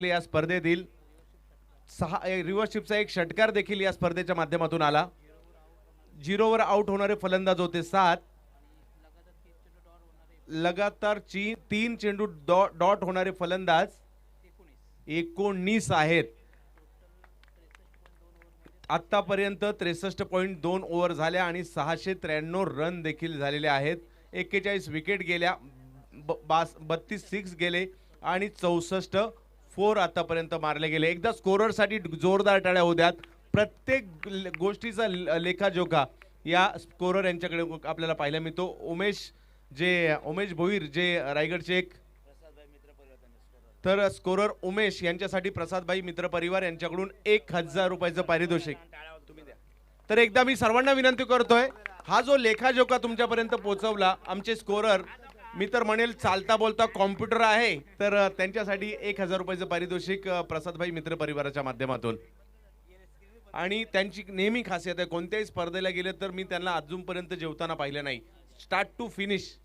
या स्पर्धेतील रिव्हर्सशिपचा एक षटकार देखील या स्पर्धेच्या माध्यमातून आला. 0वर आउट होणारे फलंदाज होते 7. लगातार 3 चेंडू डॉट होणारे फलंदाज 19 आहेत. आतापर्यंत 63.2 ओव्हर झाल्या आणि 693 रन देखील झालेले आहेत. 41 विकेट गेल्या, 32 सिक्स गेले आणि 64 4 आतापर्यंत मारले गेले. एकदा स्कोररसाठी जोरदार टाळ्या होऊ द्यात. प्रत्येक गोष्टीचा लेखाजोखा या स्कोरर यांच्याकडे आपल्याला पाहायला मिळतो. उमेश भोईर जे रायगडचे एक, तर स्कोरर उमेश यांच्यासाठी प्रसादभाई मित्र परिवार यांच्याकडून 1000 रुपयाचं पारितोषिक. तर एकदा मी सर्वांना विनंती करतोय, हा जो लेखाजोखा तुमच्यापर्यंत पोहोचवला आमचे स्कोरर, मी तर म्हणेल चालता बोलता कॉम्प्युटर आहे, तर त्यांच्यासाठी 1000 रुपयाचं पारितोषिक प्रसादभाई मित्र परिवाराच्या माध्यमातून. आणि त्यांची नेहमी खासियत आहे, कोणत्याही स्पर्धेला गेले तर मी त्यांना अजूनपर्यंत जेवताना पाहिलं नाही, स्टार्ट टू फिनिश.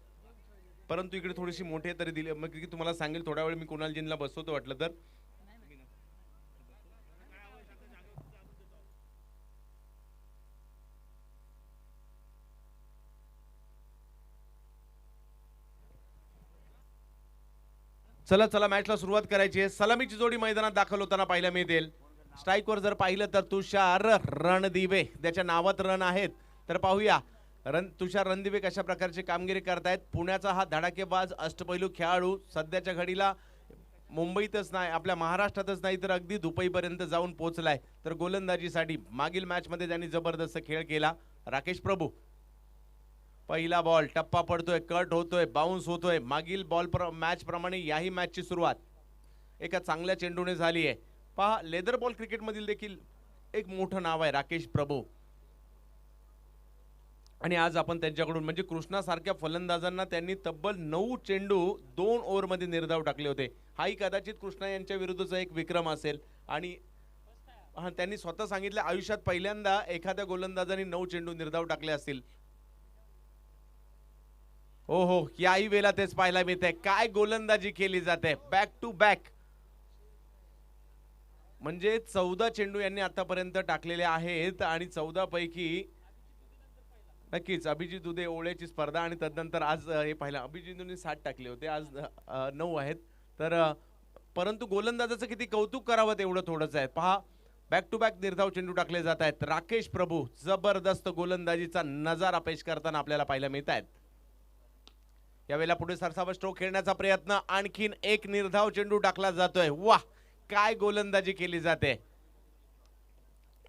परंतु इकडे थोडीशी मोठे तरी दिले. मग की तुम्हाला सांगेल थोड्या वेळ मी कुणालजींना बसवतो वाटलं तर. चला चला मॅचला सुरुवात करायची आहे. सलामीची जोडी मैदानात दाखल होताना पाहायला मिळेल. स्ट्राईकवर जर पाहिलं तर तुषार रणदिवे, त्याच्या नावात रन आहेत. तर पाहूया तुषार रणदिवे कशा प्रकारची कामगिरी करतायत. पुण्याचा हा धडाकेबाज अष्टपैलू खेळाडू सध्याच्या घडीला मुंबईतच नाही, आपल्या महाराष्ट्रातच नाही तर अगदी दुबईपर्यंत जाऊन पोहोचलाय. तर गोलंदाजीसाठी मागील मॅच मध्ये त्यांनी जबरदस्त खेळ केला. राकेश प्रभू, पहिला बॉल, टप्पा पडतोय, कट होतोय, बाउन्स होतोय. मागील बॉल मॅच प्रमाणे याही मॅचची सुरुवात एका चांगल्या चेंडूने झाली आहे. पहा, लेदर बॉल क्रिकेट मधील देखील एक मोठं नाव आहे राकेश प्रभू. आणि आज आपण त्यांच्याकडून म्हणजे कृष्णा सारख्या फलंदाजांना त्यांनी तब्बल 9 चेंडू 2 ओव्हर मध्ये निर्धाव टाकले होते. हाही कदाचित कृष्णा यांच्या विरुद्धचा एक विक्रम असेल. आणि त्यांनी स्वतः सांगितलं आयुष्यात पहिल्यांदा एखाद्या गोलंदाजाने 9 चेंडू निर्धाव टाकले असतील. हो, याही वेळेला तेच पाहायला मिळतंय. काय गोलंदाजी केली जाते, बॅक टू बॅक. म्हणजे 14 चेंडू यांनी आतापर्यंत टाकलेले आहेत आणि 14 पैकी नक्कीच अभिजित दुधे ओळ्याची स्पर्धा आणि तदनंतर आज हे पाहिलं अभिजितने 7 टाकले होते, आज 9 आहेत. तर परंतु गोलंदाजाचं किती कौतुक करावं तेवढं थोडंच आहे. पहा, बॅक टू बॅक निर्धाव चेंडू टाकले जात आहेत. राकेश प्रभू जबरदस्त गोलंदाजीचा नजारा पेश करताना आपल्याला पाहायला मिळत आहेत. यावेळेला पुढे सरसावा स्ट्रोक खेळण्याचा प्रयत्न, आणखीन एक निर्धाव चेंडू टाकला जातोय. वाह, काय गोलंदाजी केली जाते.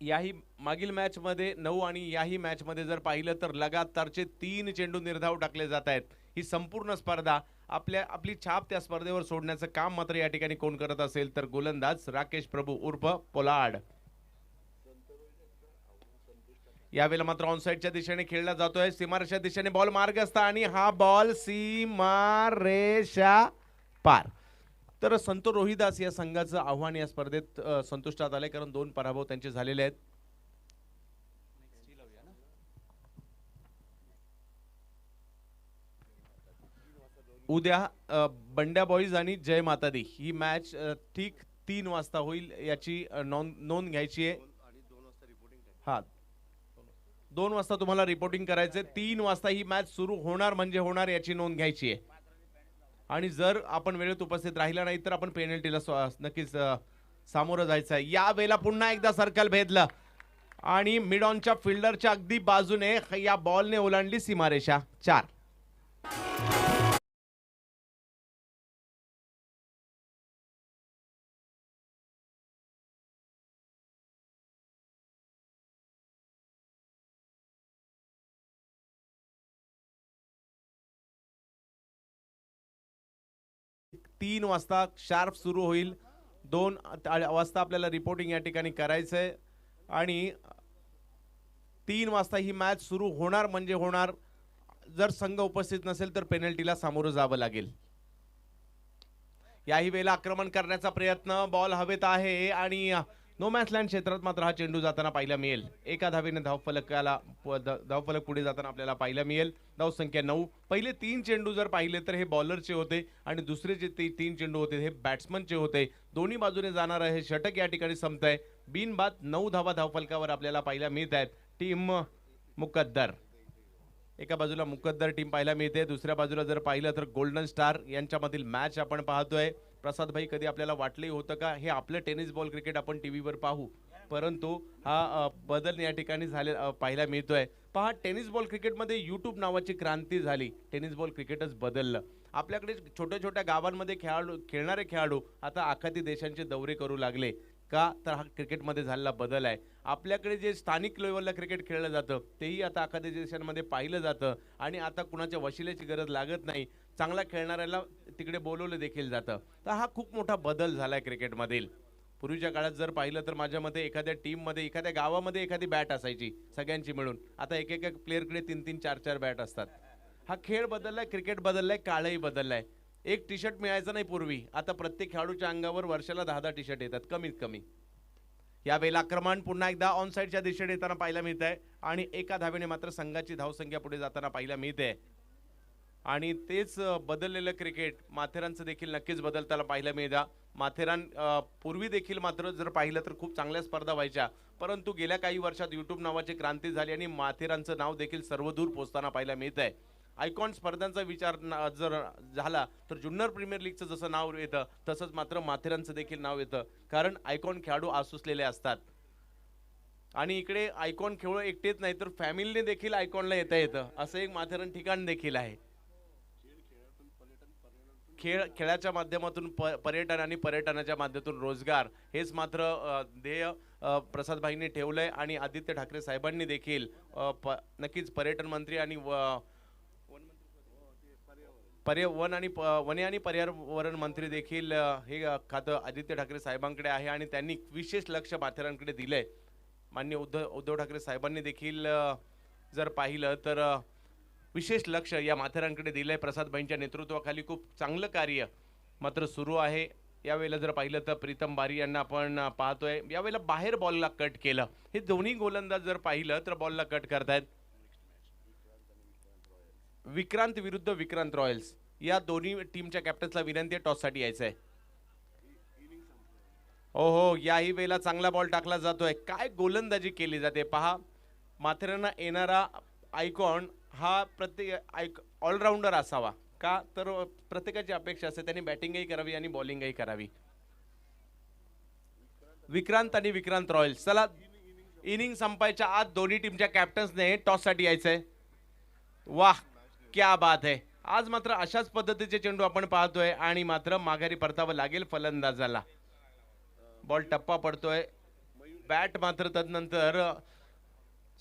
याही मागील मॅच मध्ये 9 आणि याही मॅच मध्ये जर पाहिलं तर लगातारचे 3 चेंडू निर्धाव टाकले जात आहेत. ही संपूर्ण स्पर्धा आपली छाप त्या स्पर्धेवर सोडण्याचं काम मात्र या ठिकाणी कोण करत असेल तर गोलंदाज राकेश प्रभू उर्फ पोलार्ड. यावेळेला मात्र ऑनसाइडच्या दिशेने खेळला जातोय, सीमारेषा दिशेने बॉल मार्गस्थ आणि हा बॉल सीमारेषा पार. तर संतो रोहिदास या संघाचं आव्हान या स्पर्धेत संतुष्टात आले, कारण 2 पराभव त्यांचे झालेले आहेत. उद्या बंड्या बॉईज आणि जय माता दी ही मॅच ठीक 3 वाजता होईल, याची नोंद घ्यायची आहे. हा, 2 वाजता तुम्हाला रिपोर्टिंग करायचंय. 3 वाजता ही मॅच सुरू होणार म्हणजे होणार, याची नोंद घ्यायची आहे. आणि जर आपण वेळेत उपस्थित राहिला नाही तर आपण पेनल्टीला नक्कीच सामोरं जायचं आहे. या वेळेला पुन्हा एकदा सर्कल भेदलं आणि मिड ऑनच्या फिल्डरच्या अगदी बाजूने या बॉलने ओलांडली सीमारेषा 4. तीन वाजता शार्प सुरू होईल. 2 वाजता आपल्याला रिपोर्टिंग या ठिकाणी करायचंय आणि 3 वाजता ही मॅच सुरू होणार म्हणजे होणार. जर संघ उपस्थित नसेल तर पेनल्टीला सामोरं जावं लागेल. याही वेळेला आक्रमण करण्याचा प्रयत्न, बॉल हवेत आहे आणि नो मॅच लँड क्षेत्रात मात्र हा चेंडू जाताना पाहायला मिळेल. एका धावेने धावफलक पुढे जाताना आपल्याला पाहायला मिळेल. धाव संख्या 9. पहिले 3 चेंडू जर पाहिले तर हे बॉलरचे होते आणि दुसरे जे 3 चेंडू होते हे बॅट्समनचे होते. दोन्ही बाजूने जाणारं हे षटक या ठिकाणी संपतंय. बिनबाद 9 धावा धावफलकावर आपल्याला पाहायला मिळत आहेत. टीम मुकद्दर, एका बाजूला मुकद्दर टीम पाहायला मिळते, दुसऱ्या बाजूला जर पाहिलं तर गोल्डन स्टार यांच्यामधील मॅच आपण पाहतोय. प्रसाद भाई, कधी आपल्याला वाटलंही होतं का हे आपलं टेनिस बॉल क्रिकेट आपण टीव्हीवर पाहू, परंतु हा बदल या ठिकाणी झाले पाहायला मिळतोय. पहा, टेनिस बॉल क्रिकेटमध्ये यूट्यूब नावाची क्रांती झाली. टेनिस बॉल क्रिकेटच बदललं. आपल्याकडे छोट्या छोट्या गावांमध्ये खेळणारे खेळाडू आता आखाती देशांचे दौरे करू लागले. का तर हा क्रिकेटमध्ये झालेला बदल आहे. आपल्याकडे जे स्थानिक लेवलला क्रिकेट खेळलं जातं तेही आता आखाती देशांमध्ये पाहिलं जातं आणि आता कुणाच्या वशिलेची गरज लागत नाही. चांगला खेळणाऱ्याला तिकडे बोलवलं देखील जातं. तर हा खूप मोठा बदल झालाय क्रिकेटमधील. पूर्वीच्या काळात जर पाहिलं तर माझ्या मते एखाद्या टीममध्ये, एखाद्या गावामध्ये एखादी बॅट असायची सगळ्यांची मिळून. आता एक एक प्लेअरकडे 3-3 4-4 बॅट असतात. हा खेळ बदललाय, क्रिकेट बदललाय, काळही बदललाय. एक टी शर्ट मिळायचं नाही पूर्वी, आता प्रत्येक खेळाडूच्या अंगावर वर्षाला 10-10 टी शर्ट येतात कमीत कमी. यावेळेला आक्रमण पुन्हा एकदा ऑन साईडच्या दिशेने येताना पाहायला मिळत आहे आणि एका धावेने मात्र संघाची धावसंख्या पुढे जाताना पाहायला मिळते. आणि तेच बदललेलं क्रिकेट माथेरानचं देखील नक्कीच बदलताना पाहायला मिळतं. माथेरान पूर्वी देखील मात्र जर पाहिलं तर खूप चांगल्या स्पर्धा व्हायच्या, परंतु गेल्या काही वर्षात यूट्यूब नावाची क्रांती झाली आणि माथेरानचं नाव देखील सर्वदूर पोहोचताना पाहायला मिळत आहे. आयकॉन स्पर्धांचा विचार जर झाला तर जुन्नर प्रीमियर लीगचं जसं नाव येतं तसंच मात्र माथेरानचं देखील नाव येतं, कारण आयकॉन खेळाडू आसुसलेले असतात. आणि इकडे आयकॉन खेळ एकटेच नाही तर फॅमिलीने देखील आयकॉनला येता येतं, असं एक माथेरान ठिकाण देखील आहे. खेळाच्या माध्यमातून पर्यटन आणि पर्यटनाच्या माध्यमातून रोजगार, हेच मात्र ध्येय प्रसाद भाईंनी ठेवलंय आणि आदित्य ठाकरे साहेबांनी देखील नक्कीच पर्यटन मंत्री आणि वने आणि पर्यावरण मंत्री देखील हे खातं आदित्य ठाकरे साहेबांकडे आहे आणि त्यांनी विशेष लक्ष माथेरानकडे दिलंय. माननीय उद्धव ठाकरे साहेबांनी देखील जर पाहिलं तर विशेष लक्ष या माथेरानकडे दिलंय. प्रसाद भाईंच्या नेतृत्वाखाली खूप चांगलं कार्य मात्र सुरू आहे. यावेळेला जर पाहिलं तर प्रीतम बारी यांना आपण पाहतोय, यावेळेला बाहेर बॉलला कट केलं. हे दोन्ही गोलंदाज जर पाहिलं तर बॉलला कट करतायत. विक्रांत विरुद्ध विक्रांत रॉयल्स या दोन्ही टीमच्या कॅप्टन्सला विनंती आहे टॉससाठी यायचं आहे. हो हो, याही वेळेला चांगला बॉल टाकला जातोय. काय गोलंदाजी केली जाते पहा. माथेरानला येणारा आयकॉन हा प्रत्येक ऑलराऊंडर असावा, का तर प्रत्येकाची अपेक्षा असते त्यांनी बॅटिंगही करावी आणि बॉलिंगही करावी. विक्रांत आणि विक्रांत रॉयल्स, चला इनिंग संपायच्या आत दोन्ही टीमच्या कॅप्टन्सने टॉससाठी यायचंय. वाह, क्या बात है. आज मात्र अशाच पद्धतीचे चेंडू आपण पाहतोय आणि मात्र माघारी परतावं लागेल फलंदाजाला. बॉल टप्पा पडतोय, बॅट मात्र तदनंतर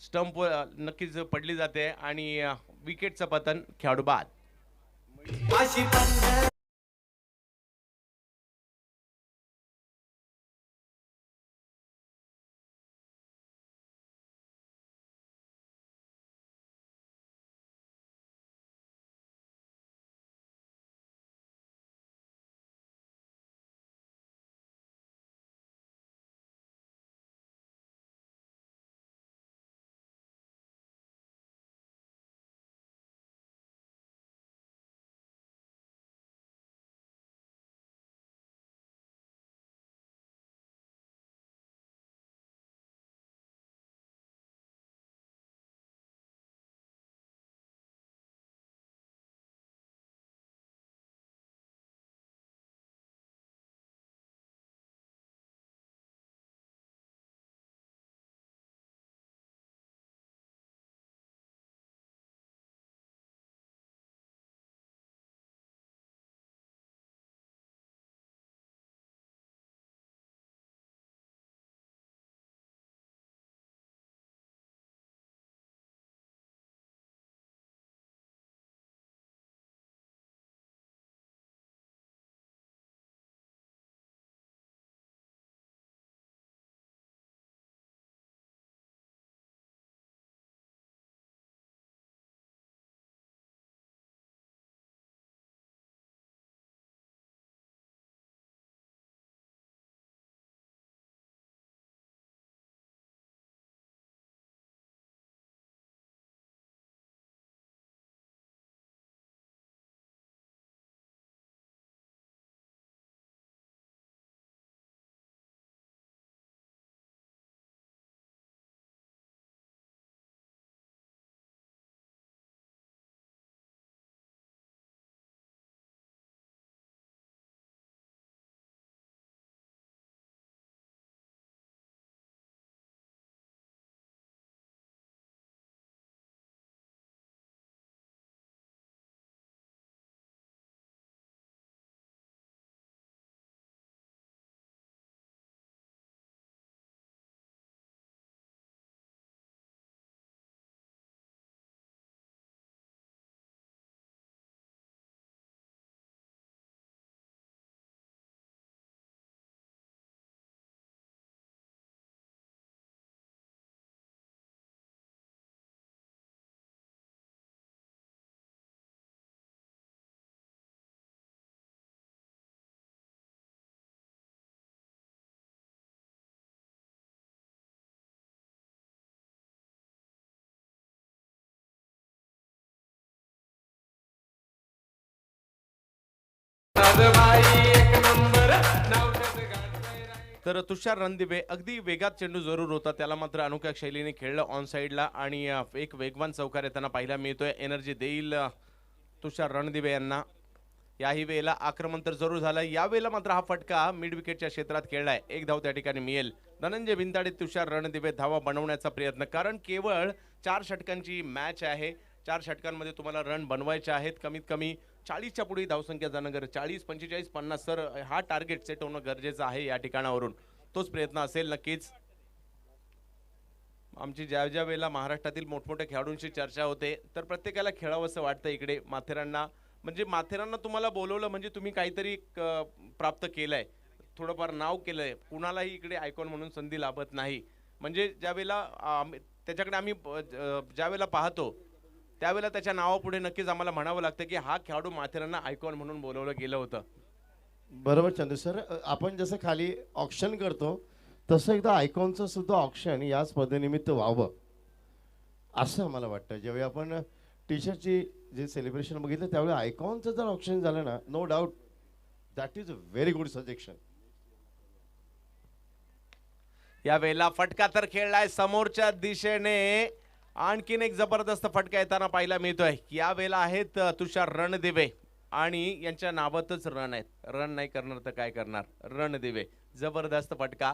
स्टंप नक्कीच पडली जाते आणि विकेटचं पतन खेळाडू बाद. तर तुषार रणदिवे अगदी वेगात चेंडू जरूर होता, त्याला मात्र अनोख्या शैलीने खेळलं ऑन साईडला आणि एक वेगवान चौकार येताना पाहायला मिळतोय. एनर्जी देईल तुषार रणदिवे यांना. याही वेळेला आक्रमण तर जरूर झालं, यावेळेला मात्र हा फटका मिड विकेटच्या क्षेत्रात खेळलाय. एक धाव त्या ठिकाणी मिळेल. धनंजय बिनताडे तुषार रणदिवे धावा बनवण्याचा प्रयत्न, कारण केवळ 4 षटकांची मॅच आहे. 4 षटकांमध्ये तुम्हाला रन बनवायचे आहेत. कमीत कमी 40च्या पुढे धावसंख्या जाणं गरजेचं, 40 45 50 तर हा टार्गेट सेट होणं गरजेचं आहे या ठिकाणावरून. तोच प्रयत्न असेल नक्कीच. आमची ज्या ज्या वेळेला महाराष्ट्रातील मोठमोठ्या खेळाडूंशी चर्चा होते तर प्रत्येकाला खेळावंसं वाटतं इकडे माथेरानला. म्हणजे माथेरानला तुम्हाला बोलवलं म्हणजे तुम्ही काहीतरी प्राप्त केलंय, थोडंफार नाव केलंय. कुणालाही इकडे आयकॉन म्हणून संधी लाभत नाही. म्हणजे ज्यावेळेला त्याच्याकडे आम्ही ज्यावेळेला पाहतो त्यावेळेला त्याच्या नावापुढे नक्कीच आम्हाला म्हणावं लागतं की हा खेळाडू माथेरानला आयकॉन म्हणून बोलवलं गेलं होतं. बरोबर चंदू सर, आपण जसं खाली ऑक्शन करतो तसं एकदा आयकॉनचं सुद्धा ऑक्शन या स्पर्धेनिमित्त व्हावं असं मला वाटतं. ज्यावेळी आपण टी शर्टची जे सेलिब्रेशन बघितलं त्यावेळी आयकॉनचं जर ऑप्शन झालं ना, no doubt that is a very good suggestion. या वेळेला फटका तर खेळलाय समोरच्या दिशेने. आणखीन एक जबरदस्त फटका येताना पाहायला मिळतोय. या वेळेला आहेत तुषार रणदिवे आणि यांच्या नावातच रन आहेत. रन नाही करणार तर काय करणार, रणदिवे. जबरदस्त फटका.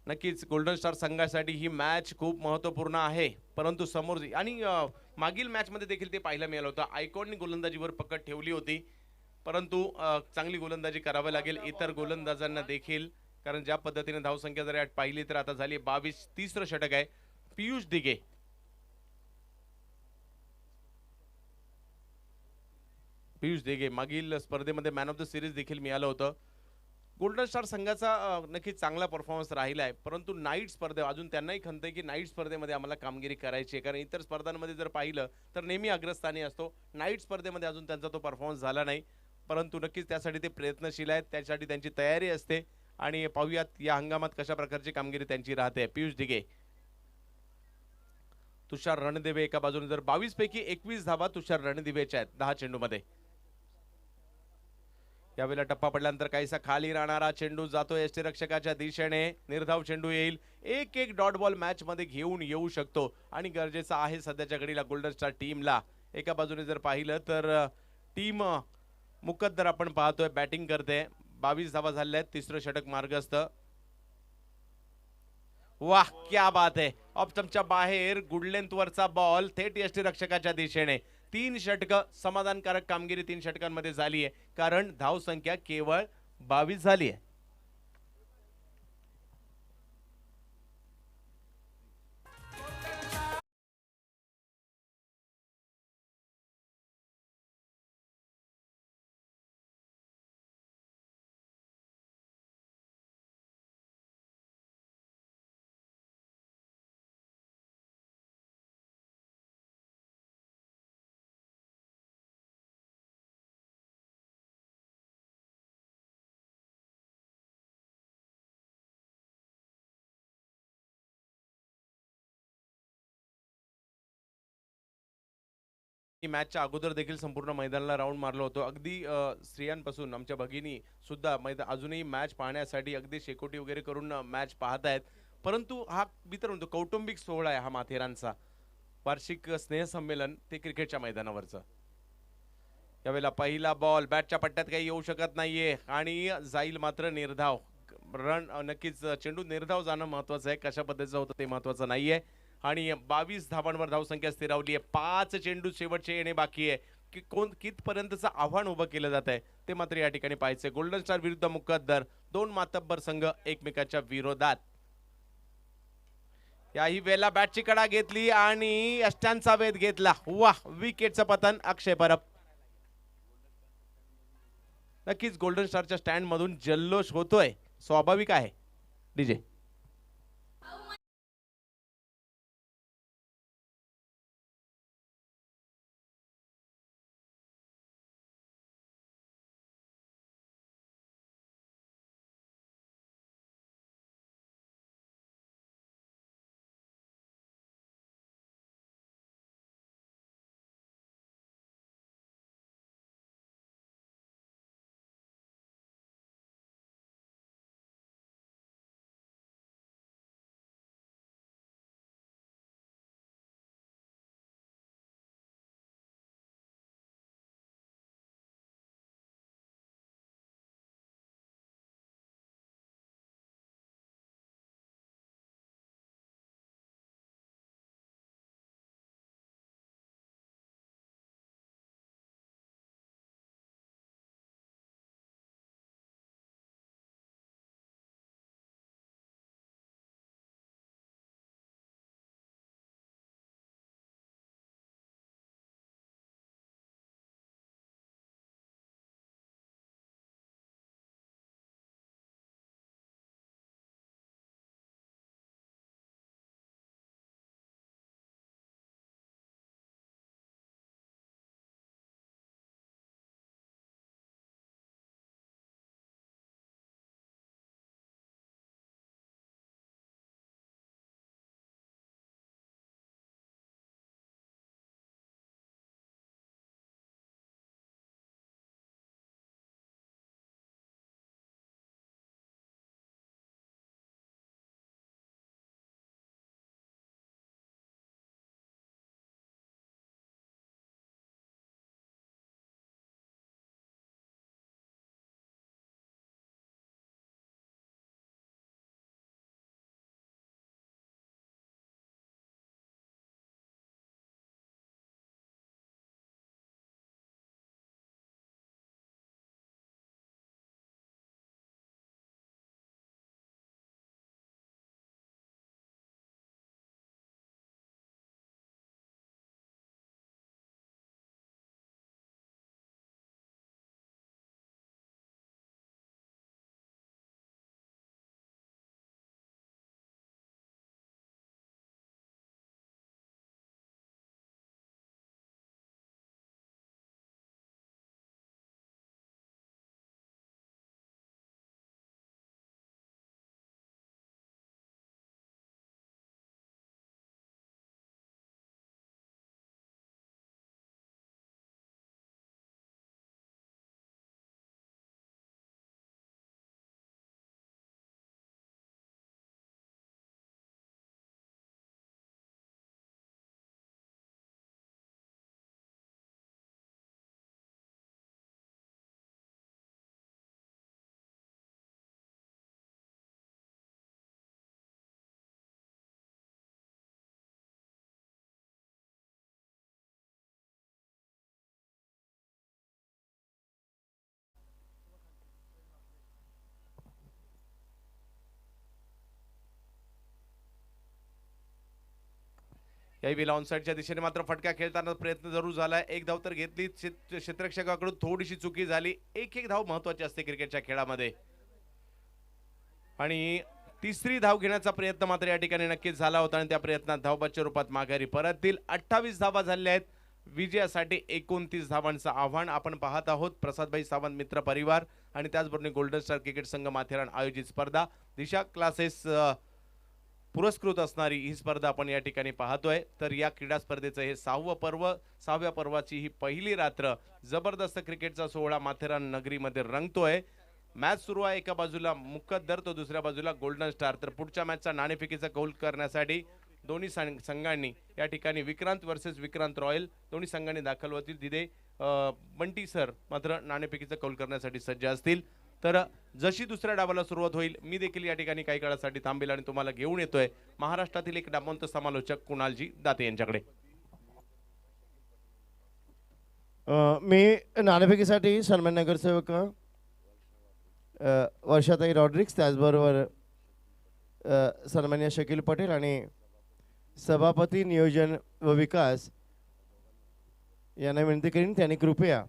नक्कीच गोल्डन स्टार संघासाठी ही मॅच खूप महत्त्वपूर्ण आहे. परंतु समोर आणि मागील मॅच मध्ये देखील ते पाहायला मिळालं होतं. आयकॉनने गोलंदाजीवर पकड ठेवली होती, परंतु चांगली गोलंदाजी करावी लागेल इतर गोलंदाजांना देखील. कारण ज्या पद्धतीने धावसंख्या जर पाहिली तर आता झाली 22. तिसरं षटक आहे. पियुष दिघे मागील स्पर्धेमध्ये मॅन ऑफ द सिरीज देखील मिळालं होतं. गोल्डन स्टार संघाचा नक्कीच चांगला परफॉर्मन्स राहिला आहे, परंतु नाईट स्पर्धे अजून त्यांनाही खंत आहे की नाईट स्पर्धेमध्ये आम्हाला कामगिरी करायची आहे. कारण इतर स्पर्धांमध्ये जर पाहिलं तर नेहमी अग्रस्थानी असतो. नाईट स्पर्धेमध्ये अजून त्यांचा तो परफॉर्मन्स झाला नाही, परंतु नक्कीच त्यासाठी ते प्रयत्नशील आहेत. त्यासाठी त्यांची तयारी असते आणि पाहूयात या हंगामात कशा प्रकारची कामगिरी त्यांची राहते. पियुष दिघे, तुषार रणदिवे एका बाजूने. जर 22 पैकी 21 धावा तुषार रणदिवेच्या आहेत 10 चेंडूमध्ये. यावेळेला टप्पा पडल्यानंतर काहीसा खाली राहणारा चेंडू जातोय यष्टीरक्षकाच्या दिशेने. निर्धाव चेंडू येईल. एक एक डॉट बॉल मॅच मध्ये घेऊन येऊ शकतो आणि गरजेचं आहे सध्याच्या घडीला गोल्डन स्टार टीमला. एका बाजूने जर पाहिलं तर टीम मुकद्दर आपण पाहतोय बॅटिंग करते. 22 धावा झाल्या आहेत. तिसरं षटक मार्गस्थ. वाह क्या बात आहे. ऑफ स्टंपच्या बाहेर गुड लेंथ वरचा बॉल थेट यष्टीरक्षकाच्या दिशेने. 3 षटक समाधानकारक कामगिरी 3 षटकांमध्ये झाली आहे, कारण धाव संख्या केवळ 22 झाली आहे. मॅचच्या अगोदर देखील संपूर्ण मैदानाला राऊंड मारलो होतो. अगदी स्त्रियांपासून आमच्या भगिनी सुद्धा मैदान अजूनही मॅच पाहण्यासाठी अगदी शेकोटी वगैरे करून मॅच पाहत आहेत. परंतु हा मी तर म्हणतो कौटुंबिक सोहळा आहे हा माथेरानचा. वार्षिक स्नेहसंमेलन ते क्रिकेटच्या मैदानावरचं. यावेळेला पहिला बॉल बॅटच्या पट्ट्यात काही येऊ शकत नाहीये आणि जाईल मात्र निर्धाव. रन नक्कीच चेंडू निर्धाव जाणं महत्वाचं आहे. कशा पद्धतीचं होतं ते महत्वाचं नाहीये. आणि 22 धावांवर धावसंख्या स्थिरावली आहे. 5 चेंडू शेवटचे येणे बाकी आहे. की कोण कितपर्यंतचं आव्हान उभं केलं जात आहे ते मात्र या ठिकाणी पाहायचंय. गोल्डन स्टार विरुद्ध मुकद्दर, 2 मातब्बर संघ एकमेकाच्या विरोधात. याही वेळेला बॅटची कडा घेतली आणि अष्टांचा वेध घेतला. वाह, विकेटचं पतन अक्षय परब. नक्कीच गोल्डन स्टारच्या स्टँड मधून जल्लोष होतोय, स्वाभाविक आहे. डीजे काही वेळेला ऑनसाईडच्या दिशेने मात्र फटका खेळताना प्रयत्न जरूर झालाय. एक धाव तर घेतली, क्षेत्ररक्षकाकडून थोडीशी चुकी झाली. एक धाव महत्वाची असते क्रिकेटच्या खेळामध्ये. आणि तिसरी धाव घेण्याचा प्रयत्न मात्र या ठिकाणी नक्कीच झाला होता आणि त्या प्रयत्नात धावबाच्या रूपात माघारी परततील. 28 धावा झाल्या आहेत. विजयासाठी 29 धावांचं आव्हान. आपण पाहत आहोत प्रसादभाई सावंत मित्र परिवार आणि त्याचबरोबर गोल्डन स्टार क्रिकेट संघ माथेरान आयोजित स्पर्धा. दिशा क्लासेस पुरस्कृत असणारी ही स्पर्धा आपण या ठिकाणी पाहतोय. तर या क्रीडा स्पर्धेचं हे 6वं पर्व, 6व्या पर्वाची ही पहिली रात्र. जबरदस्त क्रिकेटचा सोहळा माथेरान नगरीमध्ये रंगतोय. मॅच सुरू आहे. एका बाजूला मुक्कद्दर तर दुसऱ्या बाजूला गोल्डन स्टार. तर पुढच्या मॅचचा नाणेफेकीचा कौल करण्यासाठी दोन्ही संघांनी या ठिकाणी विक्रांत वर्सेस विक्रांत रॉयल दोन्ही संघांनी दाखल होतील. तिथे बंटी सर मात्र नाणेफेकीचा कौल करण्यासाठी सज्ज असतील. तर जशी दुसऱ्या डावाला सुरुवात होईल मी देखील या ठिकाणी काही काळासाठी थांबेल आणि तुम्हाला घेऊन येतोय महाराष्ट्रातील एक नामवंत समालोचक कुणालजी दाते यांच्याकडे. मी नाणेफेकीसाठी सन्मान नगरसेवक वर्षाताई रॉड्रिक्स, त्याचबरोबर सन्मान्य शकील पटेल आणि सभापती नियोजन व विकास यांना विनंती करीन त्यांनी कृपया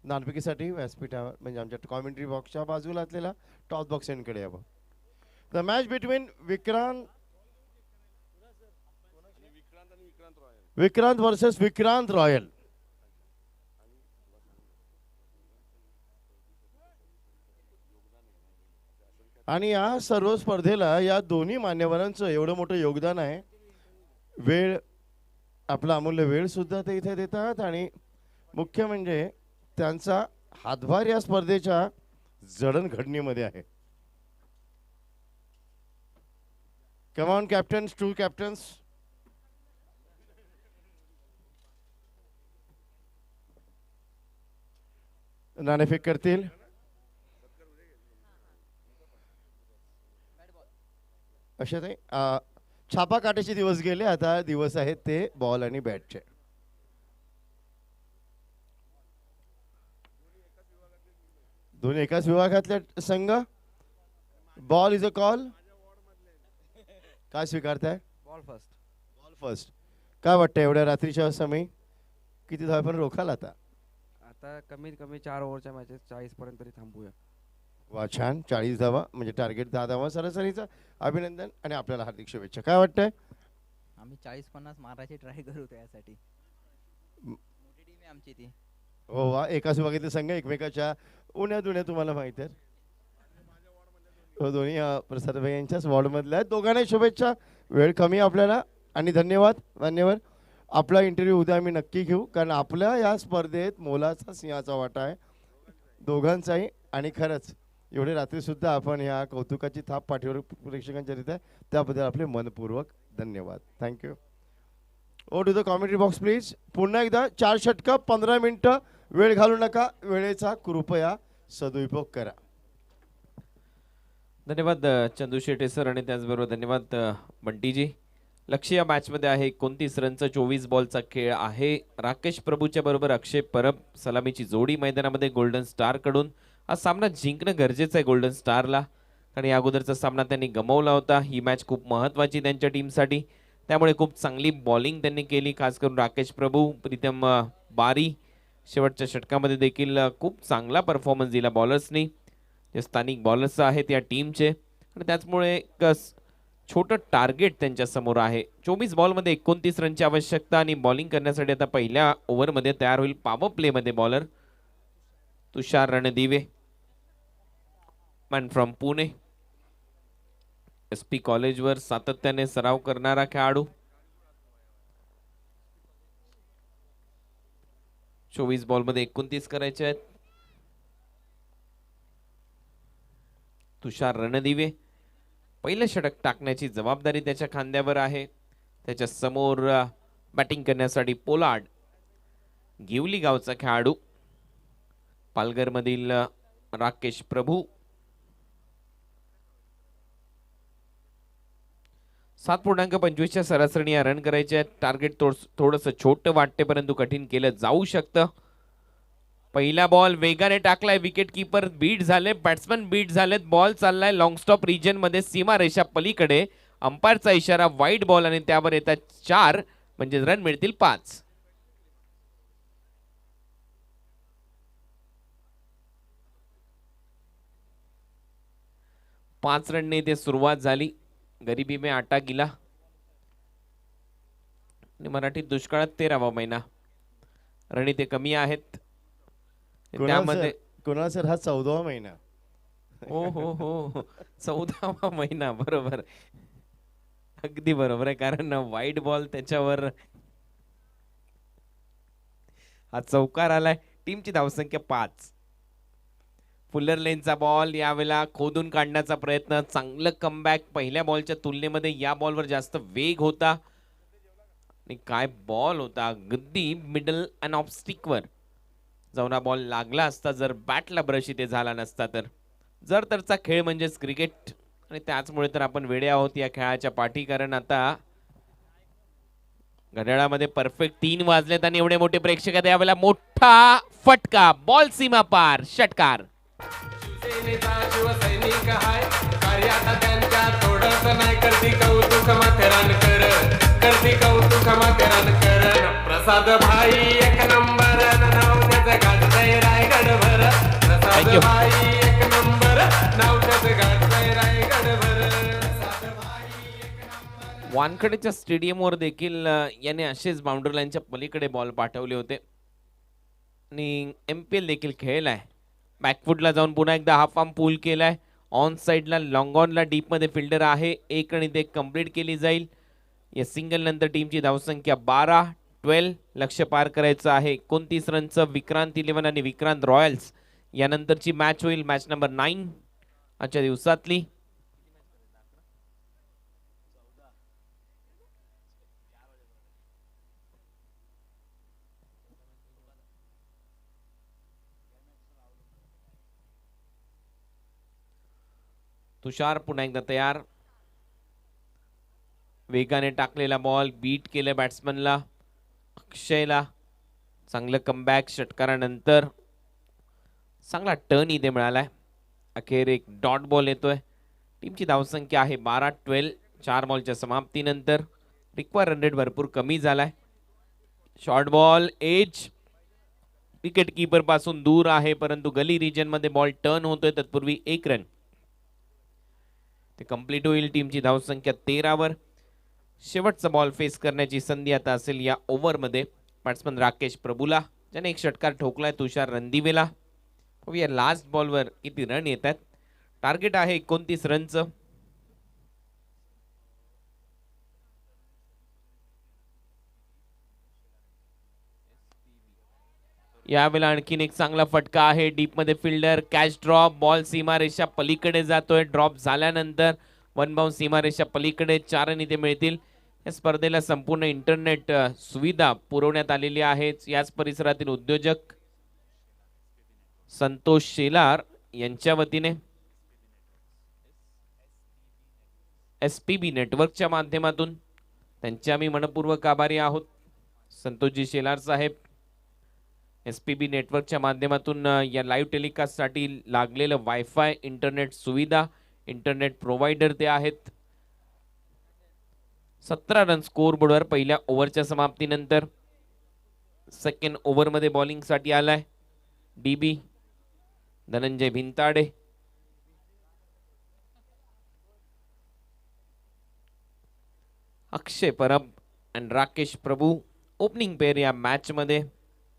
नाणेफेकीसाठी व्यासपीठावर म्हणजे आमच्या कॉमेंट्री बॉक्सच्या बाजूला असलेला टॉप बॉक्स यांकडे यावं. The match between Vikrant versus Vikrant royal. आणि या सर्व स्पर्धेला या दोन्ही मान्यवरांचं एवढं मोठं योगदान आहे. वेळ, आपला अमूल्य वेळ सुद्धा ते इथे देतात आणि मुख्य म्हणजे त्यांचा हातभार या स्पर्धेच्या जडणघडणीमध्ये आहे. Come on captains, 2 captains. नाणेफेक करतील. अशा ते छापा काटायचे दिवस गेले, आता दिवस आहेत ते बॉल आणि बॅटचे. दोन्ही एकाच विभागातले संघ. Ball is a call. काय स्वीकारताय? Ball first. Ball first. काय वाटतं एवढ्या रात्रीच्या समय किती धाव पण रोखाल आता? आता कमीत कमी 4 ओव्हरच्या मॅचेस 40 पर्यंत तरी थांबूया. वा, छान. 40 धावा म्हणजे टार्गेट 10 धावा सरासरीचा. अभिनंदन आणि आपल्याला हार्दिक शुभेच्छा. काय वाटतंय? आम्ही 40-50 मारायची ट्राय करू त्यासाठी. मोठी टीम आहे आमची ती. हो वा, एकाच विभागातले संघ एकमेकाच्या उन्या दुन्या तुम्हाला माहिती आहे. हो, दोन्ही प्रसादभाई यांच्याच वॉर्डमधल्या आहेत. दोघांनाही शुभेच्छा. वेळ कमी आपल्याला आणि धन्यवाद मान्यवर. आपला इंटरव्ह्यू उद्या आम्ही नक्की घेऊ कारण आपल्या या स्पर्धेत मोलाचा सिंहाचा वाटा आहे दोघांचाही. आणि खरंच एवढे रात्री सुद्धा आपण या कौतुकाची थाप पाठीवर प्रेक्षकांच्या रित्या त्याबद्दल आपले मनपूर्वक धन्यवाद. Thank you. Over to the commentary box please. पुन्हा एकदा 4 षटकं 15 मिनिटं. वेळ घालू नका. वेळेचा कृपया सदुपयोग करा. धन्यवाद चंदू शेटे सर आणि त्याचबरोबर धन्यवाद बंटीजी. लक्ष या मॅचमध्ये आहे 29 रनचा 24 बॉलचा खेळ आहे. राकेश प्रभूच्या बरोबर अक्षय परब सलामीची जोडी मैदानामध्ये गोल्डन स्टार कडून. हा सामना जिंकणं गरजेचं आहे गोल्डन स्टारला कारण या अगोदरचा सामना त्यांनी गमावला होता. ही मॅच खूप महत्त्वाची त्यांच्या टीमसाठी त्यामुळे खूप चांगली बॉलिंग त्यांनी केली. खास करून राकेश प्रभू, प्रीतम बारी शेवटच्या षटकामध्ये देखील खूप चांगला परफॉर्मन्स दिला बॉलर्सनी. जे स्थानिक बॉलर्स आहेत या टीमचे आणि त्याचमुळे एक छोटं टार्गेट त्यांच्या समोर आहे. 24 बॉलमध्ये 29 रनची आवश्यकता आणि बॉलिंग करण्यासाठी आता पहिल्या ओव्हरमध्ये तयार होईल पॉवर प्लेमध्ये bowler Tushar Randive, man from Pune. SP कॉलेजवर सातत्याने सराव करणारा खेळाडू. 24 बॉलमध्ये 29 करायचे आहेत. तुषार रणदिवे पहिलं षटक टाकण्याची जबाबदारी त्याच्या खांद्यावर आहे. त्याच्या समोर बॅटिंग करण्यासाठी पोलार्ड, गिवली गावचा खेळाडू. पालघरमधील राकेश प्रभू. 7.25च्या सरासरीने रन करायचे आहेत. टार्गेट थोडंसं छोटं वाटते परंतु कठीण केलं जाऊ शकतं. पहिला बॉल वेगाने टाकलाय. विकेट कीपर बीट झाले, बॅट्समन बीट झालेत. बॉल चाललाय लॉंग स्टॉप रिजन मध्ये सीमा रेषा पलीकडे. अंपायरचा इशारा वाईड बॉल आणि त्यावर येतात 4 म्हणजे रन मिळतील 5. पाच रनने इथे सुरुवात झाली. गरिबी में आटा गिला आणि मराठीत दुष्काळात 13वा महिना. रन इथे कमी आहेत. त्यामध्ये कुणाल सर हा 14वा महिना. हो 14वा महिना, बरोबर, अगदी बरोबर आहे. कारण वाईट बॉल त्याच्यावर हा चौकार आलाय. टीमची धावसंख्या 5. फुल्लर लेनचा बॉल यावेळेला खोदून काढण्याचा प्रयत्न. चांगलं कमबॅक. पहिल्या बॉलच्या तुलनेमध्ये या बॉलवर जास्त वेग होता आणि काय बॉल होता, अगदी मिडल अँड ऑफ स्टिकवर जाऊन हा बॉल लागला असता जर बॅटला ब्रश इथे झाला नसता तर. जर तरचा खेळ म्हणजेच क्रिकेट आणि त्याचमुळे तर आपण वेडे आहोत या खेळाच्या पाठी. कारण आता घड्याळामध्ये परफेक्ट 3 वाजलेत आणि एवढे मोठे प्रेक्षक आहेत. यावेळेला मोठा फटका, बॉल सीमा पार, षटकार. शिवसेनेचा शिवसैनिक हाय कार्यात त्यांच्या थोडंच नाही. करती कौतुक माथेरानकर, करती कौतुक माथेरानकर. प्रसाद भाई एक नंबर, नाव त्याचं गाजतंय रायगडभर. प्रसाद you. भाई एक नंबर, नाव त्याचं गाजतंय रायगडभर. वानखेडेच्या स्टेडियमवर देखील याने असेच बाउंड्री लाईनच्या पलीकडे बॉल पाठवले होते आणि MPL देखील खेळलाय. बॅकफुटला जाऊन पुन्हा एकदा हाफ आर्म पूल केलाय. ऑन साईडला लॉंग ऑनला डीपमध्ये फिल्डर आहे. एक रन इथे कंप्लीट केली जाईल. या सिंगल नंतर टीमची धावसंख्या 12 लक्ष पार करायचं आहे. 29 रनचं विक्रांत 11 आणि विक्रांत रॉयल्स यानंतरची मॅच होईल. मॅच नंबर 9 आजच्या दिवसातली. तुषार पुन्हा एकदा तयार. वेगाने टाकलेला बॉल बीट केले बॅट्समनला. अक्षयला चांगलं कमबॅक षटकारानंतर. चांगला टर्न इथे मिळालाय. अखेर एक डॉट बॉल येतोय. टीमची धावसंख्या आहे 12 4 बॉलच्या समाप्तीनंतर. रिक्वायर रन रेट भरपूर कमी झालाय. Short ball edge wicket keeper पासून दूर आहे परंतु गली रिजन मध्ये बॉल टर्न होतोय. तत्पूर्वी 1 रन ते कंप्लीट होईल. टीमची धावसंख्या 13 शेवटचा बॉल फेस करण्याची संधी आता असेल या ओव्हरमध्ये. बॅट्समन राकेश प्रभूला, ज्याने एक षटकार ठोकलाय तुषार रणदिवेला. या लास्ट बॉलवर किती रन येत आहेत. टार्गेट आहे 29 रनचं. यावेळेला आणखीन एक चांगला फटका आहे. डीप मध्ये फिल्डर कॅच ड्रॉप. बॉल सीमारेषा पलीकडे जातोय. ड्रॉप झाल्यानंतर 1 बाउन्स सीमारेषा पलीकडे. 4 रन इथे मिळतील. या स्पर्धेला संपूर्ण इंटरनेट सुविधा पुरवण्यात आलेली आहे. याच परिसरातील उद्योजक संतोष शेलार यांच्या वतीने SPB नेटवर्कच्या माध्यमातून त्यांचे आम्ही मनपूर्वक आभारी आहोत. संतोषजी शेलार साहेब SPB नेटवर्कच्या माध्यमातून या लाईव्ह टेलिकास्टसाठी लागलेलं वायफाय इंटरनेट सुविधा इंटरनेट प्रोव्हायडर ते आहेत. 17 रन स्कोर बोर्डवर पहिल्या ओव्हरच्या समाप्तीनंतर. सेकंड ओव्हरमध्ये बॉलिंगसाठी आलाय DB धनंजय भिंताडे. अक्षय परब आणि राकेश प्रभू ओपनिंग पेअर या मॅच मध्ये.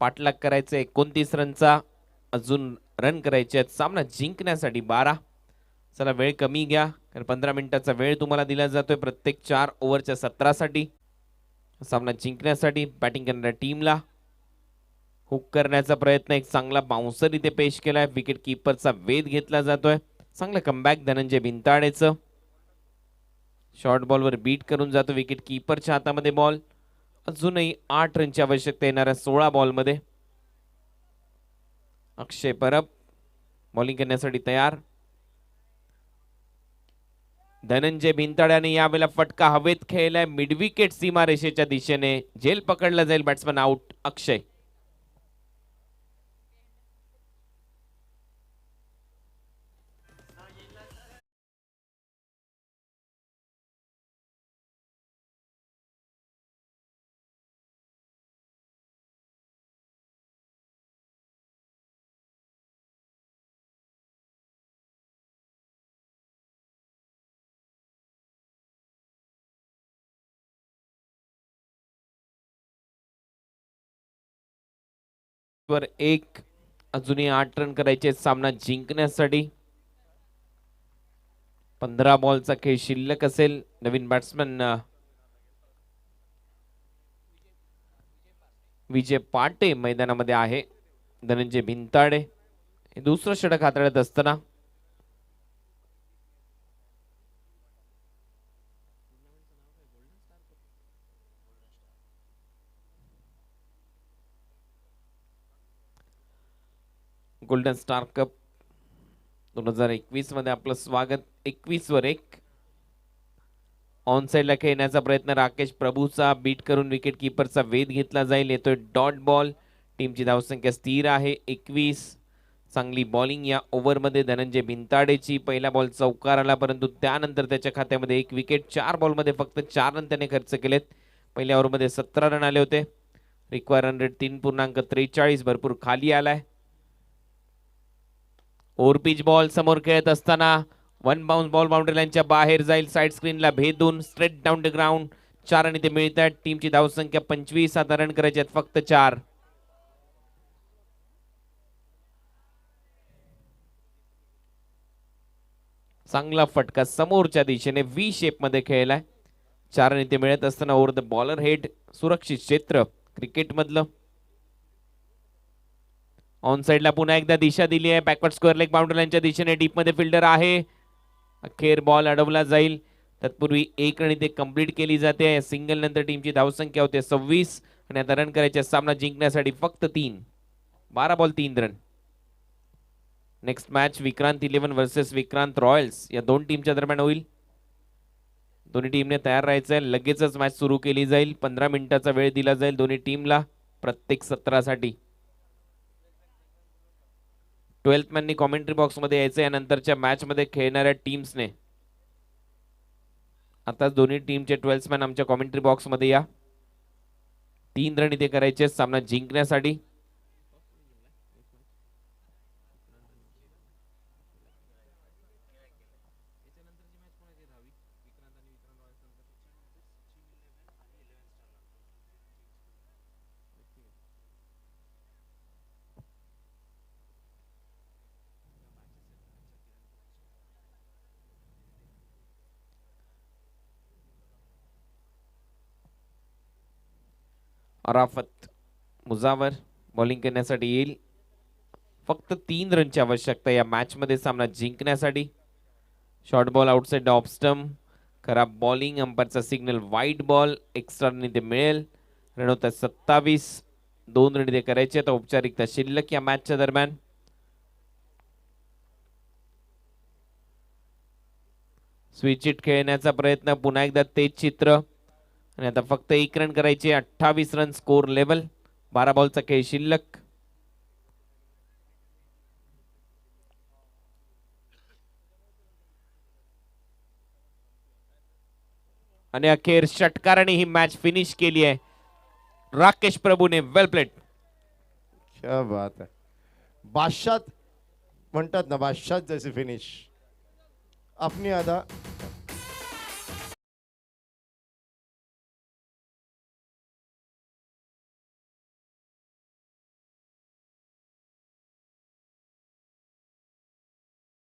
पाठलाग करायचे 29 रनचा. अजून रन करायचे आहेत सामना जिंकण्यासाठी 12. चला वेळ कमी घ्या कारण 15 मिनिटाचा वेळ तुम्हाला दिला जातोय प्रत्येक 4 ओव्हरच्या सत्रासाठी. सामना जिंकण्यासाठी बॅटिंग करणाऱ्या टीमला हुक करण्याचा प्रयत्न. एक चांगला बाउन्सर इथे पेश केलाय. विकेट कीपरचा वेध घेतला जातोय. चांगलं कमबॅक धनंजय भिंताडेचं. शॉर्ट बॉलवर बीट करून जातो विकेट कीपरच्या हातामध्ये बॉल. अजूनही 8 रनची आवश्यकता येणाऱ्या 16 बॉलमध्ये. अक्षय परब बॉलिंग करण्यासाठी तयार. धनंजय भिंताड्याने यावेळेला फटका हवेत खेळलाय. मिड विकेट सीमारेषेच्या दिशेने. झेल पकडला जाईल. Batsman out. अक्षय वर 1, अजूनही 8 रन करायचे आहेत सामना जिंकण्यासाठी. 15 बॉलचा खेळ शिल्लक असेल. नवीन बॅट्समन विजय पाटे मैदानामध्ये आहे. धनंजय भिंताडे हे दुसरं षटक हाताळत असताना गोल्डन स्टार कप 2021 मध्ये आपलं स्वागत. 21 वर 1 ऑन साइडला खेळण्याचा प्रयत्न राकेश प्रभूचा बीट करून विकेट किपरचा वेध घेतला जाईल. येतोय डॉट बॉल. टीमची धावसंख्या स्थिर आहे 21. चांगली बॉलिंग या ओव्हरमध्ये धनंजय भिंताडेची. पहिला बॉल चौकार आला परंतु त्यानंतर त्याच्या खात्यामध्ये 1 विकेट. 4 बॉलमध्ये फक्त 4 रन त्याने खर्च केलेत. पहिल्या ओव्हरमध्ये 17 रन आले होते. Require run rate 3.43. भरपूर खाली आलाय. ओव्हर पिच बॉल समोर खेळत असताना 1 बाउन्स बॉल बाउंड्री लाईनच्या बाहेर जाईल. साइड स्क्रीनला भेदून straight down to ground. 4 run इथे मिळत आहेत. टीमची धावसंख्या 25. आता रन करायचे आहेत फक्त 4. चांगला फटका समोरच्या दिशेने व्ही शेप मध्ये खेळलाय. 4 रन इथे मिळत असताना ओव्हर द बॉलर हेड. सुरक्षित क्षेत्र क्रिकेट मधलं. ऑन साइडला पुन्हा एकदा दिशा दिली आहे. बॅकवर्ड स्क्वेअर लेग बाउंड्री लाईनच्या दिशेने डीप मध्ये फिल्डर आहे. अखेर बॉल अडवला जाईल. तत्पूर्वी 1 रन इथे कंप्लीट केली जाते. सिंगल नंतर टीमची धावसंख्या होते 26 आणि आता रन करायचे. सामना जिंकण्यासाठी फक्त 3. 12 ball 3 run. Next match Vikrant 11 versus Vikrant Royals या दोन टीमच्या दरम्यान होईल. दोन्ही टीमने तयार राहायचंय. लगेचच मॅच सुरू केली जाईल. 15 मिनिटाचा वेळ दिला जाईल दोन्ही टीमला प्रत्येक सत्रासाठी. 12th मॅननी कॉमेंट्री बॉक्स मध्ये यायचं. यानंतरच्या मॅच मध्ये खेळणाऱ्या टीम्सने आता दोन्ही टीमचे 12th मॅन आमच्या कॉमेंट्री बॉक्स मध्ये या. 3 रन इथे करायचे सामना जिंकण्यासाठी. अराफत मुजावर बॉलिंग करण्यासाठी येईल. फक्त 3 रनची आवश्यकता या मॅच मध्ये सामना जिंकण्यासाठी. Short ball outside off stump. खराब बॉलिंग. अंपायरचा signal wide ball. Extra run इथे मिळेल. रन होत 27. 2 रन इथे करायचे. आता औपचारिकता शिल्लक या मॅचच्या दरम्यान. स्विच इट खेळण्याचा प्रयत्न. पुन्हा एकदा तेच चित्र आणि आता फक्त 1 रन करायचे. 28 रन स्कोर लेवल. 12 बॉलचा खेळ शिल्लक. आणि अखेर षटकाराने ही मॅच फिनिश केली आहे. राकेश प्रभूने. वेल प्लेड. क्या बात आहे. बादशाह म्हणतात ना, बादशाह जैसे फिनिश. अपनी अदा